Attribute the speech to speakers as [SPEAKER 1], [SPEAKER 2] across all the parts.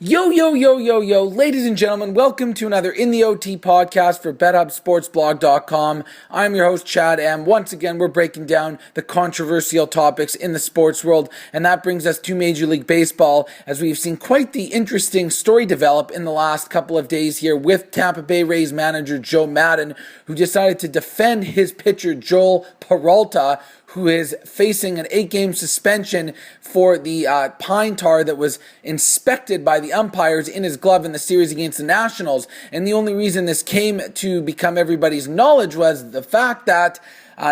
[SPEAKER 1] Yo, ladies and gentlemen, welcome to another In the OT podcast for BetHubb Sports Blog.com. I'm your host, Chad, and once again, we're breaking down the controversial topics in the sports world, and that brings us to Major League Baseball, as we've seen quite the interesting story develop in the last couple of days here with Tampa Bay Rays manager Joe Maddon, who decided to defend his pitcher Joel Peralta, who is facing an 8-game suspension for the pine tar that was inspected by the umpires in his glove in the series against the Nationals. And the only reason this came to become everybody's knowledge was the fact that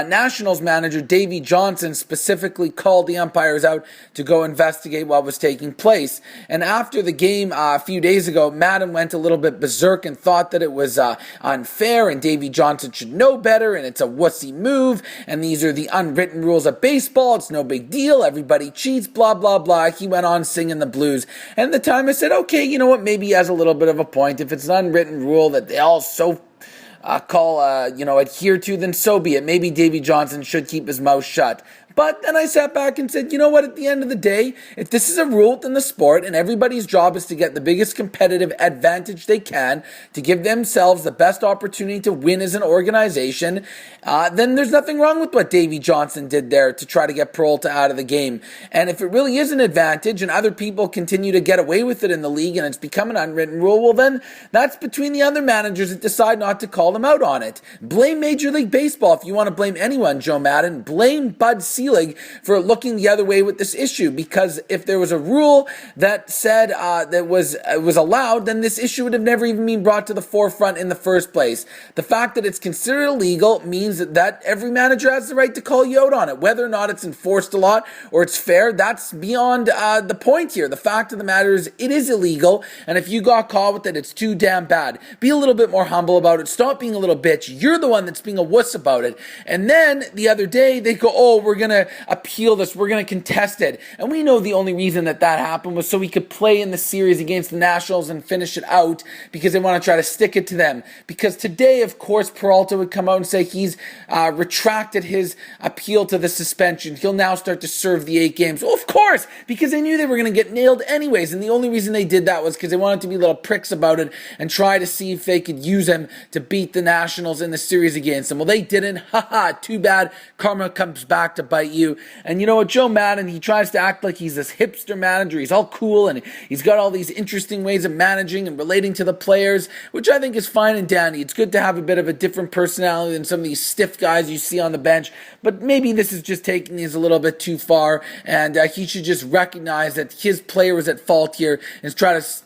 [SPEAKER 1] Nationals manager Davey Johnson specifically called the umpires out to go investigate what was taking place. And after the game a few days ago, Maddon went a little bit berserk and thought that it was unfair and Davey Johnson should know better and it's a wussy move and these are the unwritten rules of baseball. It's no big deal. Everybody cheats, blah, blah, blah. He went on singing the blues. And at the time I said, okay, you know what? Maybe he has a little bit of a point. If it's an unwritten rule that they all adhere to, then so be it. Maybe Davey Johnson should keep his mouth shut. But then I sat back and said, you know what, at the end of the day, if this is a rule within the sport and everybody's job is to get the biggest competitive advantage they can to give themselves the best opportunity to win as an organization, then there's nothing wrong with what Davey Johnson did there to try to get Peralta out of the game. And if it really is an advantage and other people continue to get away with it in the league and it's become an unwritten rule, well then that's between the other managers that decide not to call them out on it. Blame Major League Baseball if you want to blame anyone, Joe Maddon. Blame Bud Selig for looking the other way with this issue, because if there was a rule that said that was allowed, then this issue would have never even been brought to the forefront in the first place. The fact that it's considered illegal means that every manager has the right to call you out on it. Whether or not it's enforced a lot or it's fair, that's beyond the point here. The fact of the matter is it is illegal, and if you got caught with it, it's too damn bad. Be a little bit more humble about it. Stop being a little bitch. You're the one that's being a wuss about it. And then the other day they go, oh, we're going to appeal this, we're going to contest it. And we know the only reason that happened was so we could play in the series against the Nationals and finish it out, because they want to try to stick it to them. Because today, of course, Peralta would come out and say he's retracted his appeal to the suspension. He'll now start to serve the 8 games. Well, of course, because they knew they were going to get nailed anyways. And the only reason they did that was because they wanted to be little pricks about it and try to see if they could use him to beat the Nationals in the series against them. Well, they didn't. Haha, too bad. Karma comes back to bite you. And you know what, Joe Maddon, he tries to act like he's this hipster manager. He's all cool and he's got all these interesting ways of managing and relating to the players, which I think is fine and dandy. It's good to have a bit of a different personality than some of these stiff guys you see on the bench, but maybe this is just taking these a little bit too far, and he should just recognize that his player was at fault here and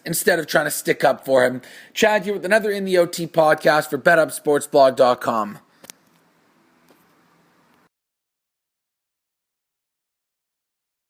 [SPEAKER 1] instead of trying to stick up for him. Chad here with another In the OT podcast for BetHubb Sports Blog.com.